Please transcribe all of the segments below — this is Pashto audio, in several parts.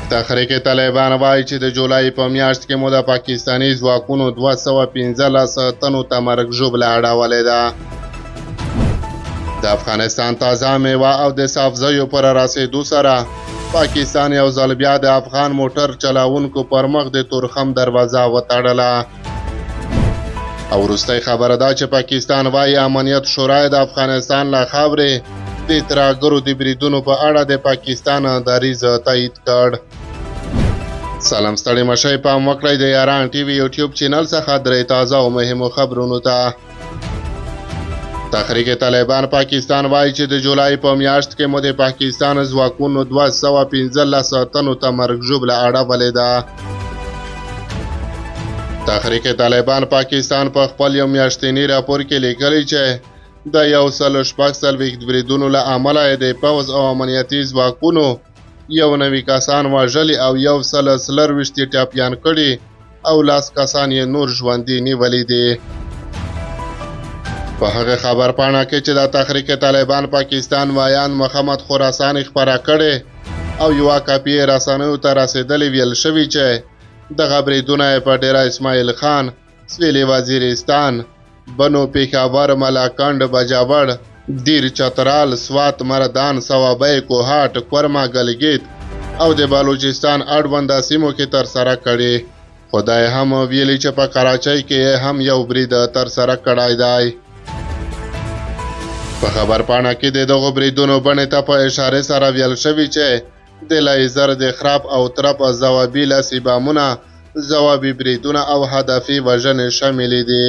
تحریک طالبان وایي چې د جولای په میاشت کې مو د پاکستاني ځواکونو 215 تنو ته مرګ ژوبله اړولې ده. د افغانستان تازه میوه او د صافزیو پر راسېدو سره پاکستان یو ځل بیا د افغان موټر چلاونکو پر مخ د تورخم دروازه وتړله. او وروستۍ خبره ده چې پاکستان وایي امنیت شورا د افغانستان له خاورې د ترهګرو د بریدونو په اړه د پاکستان دریځ تایید کړ. سلام ستړي مشئ، پام وکړئ د یاران ټي وي یوټیوب چینل څخه درې تازه او مهمو خبرونو ته. تحریک طالبان پاکستان وایي چې د جولای په میاشت کې مو د پاکستان ځواکونو 215 تنو ته مرګ ژوبله اړولې ده. تحریک طالبان پاکستان په خپل یو میاشتني راپور کې لیکلي چې د 146 بریدونو له امله د پوځ او امنیتي ځواکونو 90 کسان وژلي او 140 ټپیان کړي او 10 کسان یې نور ژوندي نیولي دي. په هغه خبر پاڼه کې چې د تحریک طالبان پاکستان وایان محمد خراساني خپره کړي او یوه کاپي رسنیو ته رسېدلې ویل شوي چې دغه بریدونه په ډیره اسماعیل خان، سویلي وزیرستان، بنو پیښور، ملاکنډ، بجاور، دیر چترال، سوات، مردان، صوابۍ، کوهاټ، کورما، ګلګیت او د بلوچستان اړونده سیمو کې ترسره کړي. خدای هم ویلي چې په کراچۍ کې هم یو برید ترسره کړی دی. په خبر پاڼه کې د دغو بریدونو بڼې ته په اشاره سره ویل شوي چې د لیزر د خراب او ترپ ځوابي لاسي بامونه، ځوابي بریدونه او هدفي وژنې شاملې دي.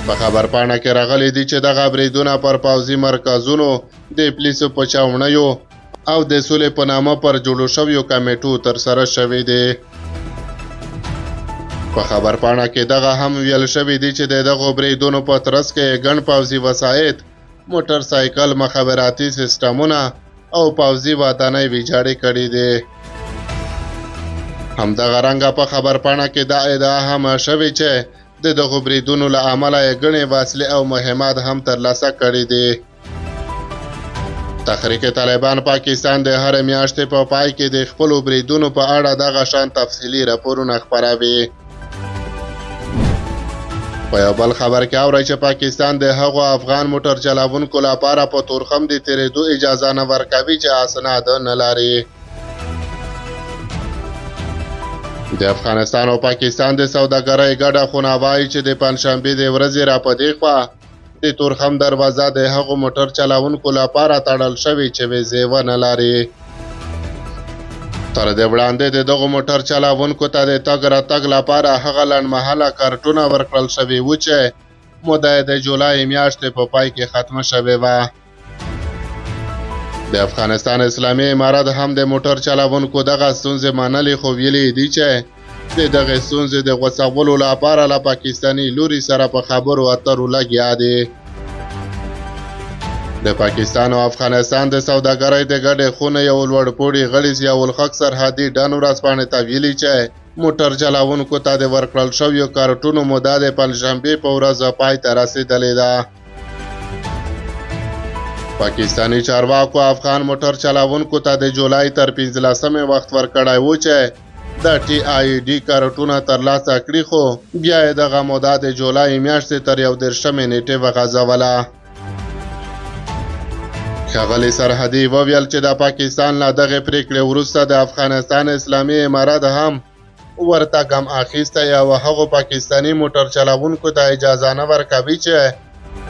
په خبر پاڼه کې راغلي دي چې دغه بریدونه پر پوځي مرکزونو، د پولیسو په چاونیو او د سولې په نامه پر جوړو شویو کمیټو ترسره شوي دي. په خبر پاڼه کې دغه هم ویل شوي دي چې دغه بریدونو په ترڅ کې ګڼ پوځي وسایط، موټر سایکل، مخابراتي سیستمونه او پوځي ودانۍ ویجاړې کړي دي. همدغه رنګه په خبر پاڼه کې دا ادعا هم شوې چې د دغو بریدونو له امله یې ګڼې وسلې او مهمات هم ترلاسه کړي دي. تحریک طالبان پاکستان د هرې میاشتې په پای کې د خپلو بریدونو په اړه دغه شان تفصیلي راپورونه خپروي. په یو بل خبر کې اورئ چې پاکستان د هغو افغان موټر چلاونکو لپاره په تورخم د تېرېدو اجازه نه ورکوي چې اسناد نه لري. د افغانستان او پاکستان د سوداګرۍ ګډه خونه وایي چې د پنجشنبې د ورځې را په دې خوا د تورخم دروازه د هغو موټر چلاونکو لپاره تړل شوې چې ویزې ونه لري. تر دې وړاندې د دغو موټر چلاونکو ته د تګ راتګ لپاره هغه لنډمهاله کارتونه ورکړل شوي وو چې موده د جولای میاشتې په پای کې ختمه شوې وه. د افغانستان اسلامي امارت هم د موټر چلاونکو دغه ستونزې منلې، خو ویلي دي چې د دغې ستونزې د غوڅولو لپاره له پاکستاني لوري سره په خبرو اترو لګیا دي. د پاکستان او افغانستان د سوداګرۍ د ګډې خونې یو لوړپوړي غړي ضیاءالحق سرحدي ډن ورځپاڼې ته ویلي چې موټر چلاونکو ته د ورکړل شویو کارتونو موده د پنجشنبې په ورځ پای ته رسېدلې ده. پاکستاني چارواکو افغان موټر چلاونکو ته د جولای تر 15 وخت ورکړی و چې د ټي آی ډي کارتونه ترلاسه کړي، خو بیا یې دغه موده د جولای میاشتې تر 21 نیټې وغځوله. ښاغلي سرحدي وویل چې د پاکستان له دغې پریکړې وروسته د افغانستان اسلامي امارت هم ورته ګام اخیستی او هغو پاکستاني موټر چلاونکو ته اجازه نه ورکوي چې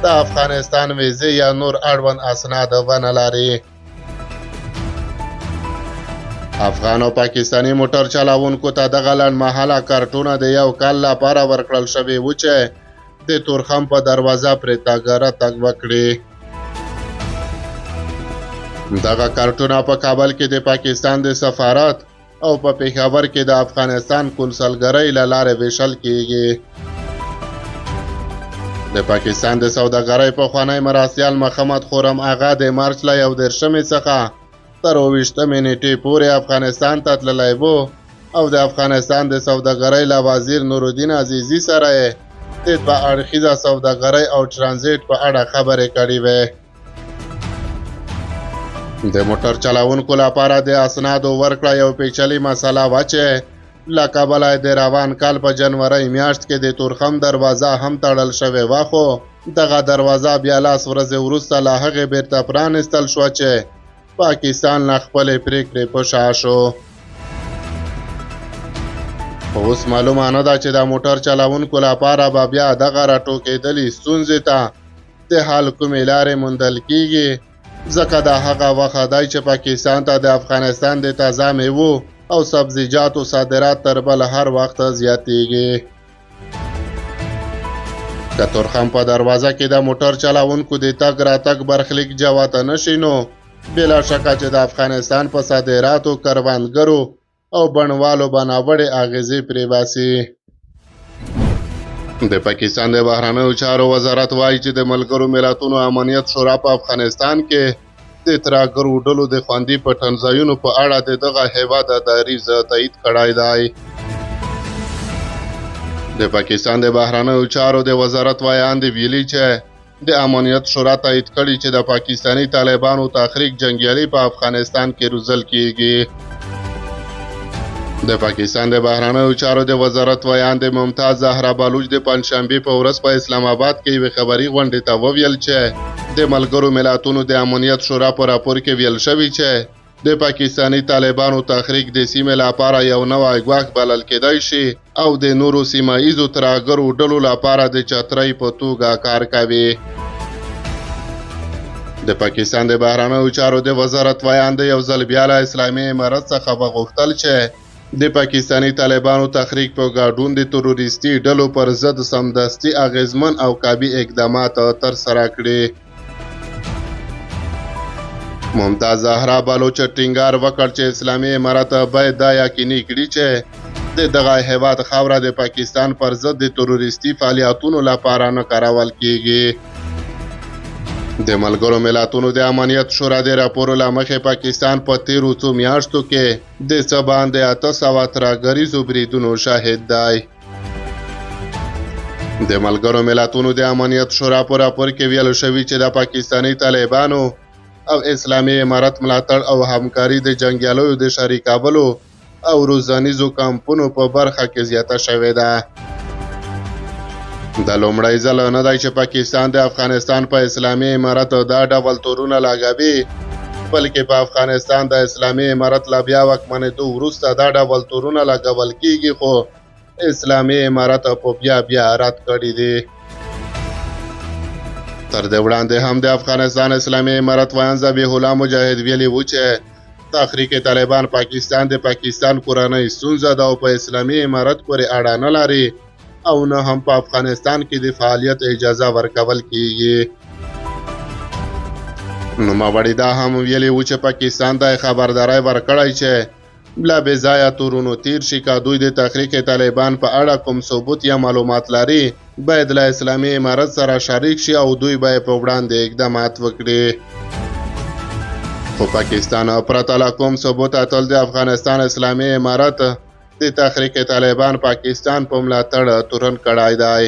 د افغانستان ویزې یا نور اړوند اسناد ونه لري. افغان او پاکستاني موټر چلاونکو ته دغه لنډمهاله کارتونه د یو کال لپاره ورکړل شوي وو چې د تورخم په دروازه پرې تګ راتګ وکړي. دغه کارتونه په کابل کې د پاکستان د سفارت او په پیښور کې د افغانستان کنسلګرۍ له لارې ویشل کیږي. د پاکستان د سوداګرۍ پخوانی مرستیال محمد خرم آغا د مارچ له 21 څخه تر 28 نیټې پورې افغانستان ته تللی و او د افغانستان د سوداګرۍ له وزیر نورالدین عزیزي سره یې د دوه اړخیزه سوداګرۍ او ترانزیت په اړه خبرې کړې وې. د موټر چلاونکو لپاره د اسنادو ورکړه یو پیچلې مسله وه چې له کبله د روان کال په جنوري میاشت کې د تورخم دروازه هم تړل شوې وه، خو دغه دروازه بیا لاس ورځې وروسته له هغې بیرته پرانیستل شوه چې پاکستان له خپلې پرېکړې په شا شو. خو اوس معلومه نه ده چې د موټر چلوونکو لپاره به بیا دغه راټوکېدلې ستونزې ته د حل کومې لارې موندل کیږي، ځکه دا هغه وخت دی چې پاکستان ته د افغانستان د تازه میوو او سبزیجاتو صادرات تر بل هر وخت زیاتېږي. که تورخم په دروازه کې د موټر چلوونکو د تګ راتګ برخلیک جوته نشي، نو بلا شکه چې د افغانستان په صادراتو، کروندګرو او بڼوالو به ناوړې اغېزې پرې باسي. د پاکستان د بهرنیو چارو وزارت وایي چې د ملګرو ملتونو امنیت شورا په افغانستان کې د ترهګرو ډلو د خوندي پټنځایونو په اړه د دغه هیواد دریځ تایید کړی دی. د پاکستان د بهرنیو چارو د وزارت وایاند ویلي چې د امنیت شورا تایید کړي چې د پاکستاني طالبانو تحریک جنګیالي په افغانستان کې روزل کیږي. د پاکستان د بهرنیو چارو د وزارت وایاند ممتاز زهرا بلوچ د پنجشنبې په ورځ په اسلام آباد کې یوې خبري غونډې ته وویل چې د ملګرو ملتونو د امنیت شورا په راپور کې ویل شوي چې د پاکستاني طالبانو تحریک د سیمې لپاره یو نوی ګواښ بلل کېدای شي او د نورو سیمه ایزو ترهګرو ډلو لپاره د چترۍ په توګه کار کوي. د پاکستان د بهرنیو چارو د وزارت وایاند یو ځل بیا له اسلامي امارت څخه وغوښتل چې د پاکستاني طالبانو تحریک په ګډون د تروریستي ډلو پر ضد سمدستي اغیزمن او کابي اقدامات ترسره کړي. ممتاز زهرا بلوچ ټینګار وکړ چې اسلامي امارت باید دا یقیني کړي چې د دغه هیواد خاوره د پاکستان پر ضد د تروریستي فعالیتونو لپاره نه کارول کیږي. د ملګرو ملتونو د امنیت شورا د راپور له مخې پاکستان په تیرو څو میاشتو کې د څه باندې 800 ترهګریزو بریدونو شاهد دی. د ملګرو ملتونو د امنیت شورا په راپور کې ویل شوي چې د پاکستاني طالبانو او اسلامي امارت ملاتړ او همکاري د جنګیالیو د شریکولو او روزنیزو کمپونو په برخه کې زیاته شوې ده. د لومړی ځل نه دی چې پاکستان د افغانستان په اسلامي امارت دا ډول تورونه لګوي، بلکې په افغانستان د اسلامي امارت له بیا واکمنېدو وروسته دا ډول تورونه لګول کیږي، خو اسلامي امارت په بیا رد کړي دي. تر دې وړاندې هم د افغانستان اسلامي امارت ویاند ذبیح الله مجاهد ویلي و چې تحریک طالبان پاکستان د پاکستان کورنۍ ستونزه ده او په اسلامي امارت پورې اړه نه لري او نه هم په افغانستان کې د فعالیت اجازه ورکول کیږي. نوموړي دا هم ویلي و چې پاکستان ته خبرداری ورکړی چې له بې ځایه تورونو تیر شي، که دوی د تحریک طالبان په اړه کوم ثبوت یا معلومات لري باید له اسلامي امارت سره شریک شي او دوی به په وړاندې اقدامات وکړي. خو پاکستان پرته له کوم ثبوت تل د افغانستان اسلامي امارت د تحریک طالبان پاکستان په ملاتړ تورن کړی دی.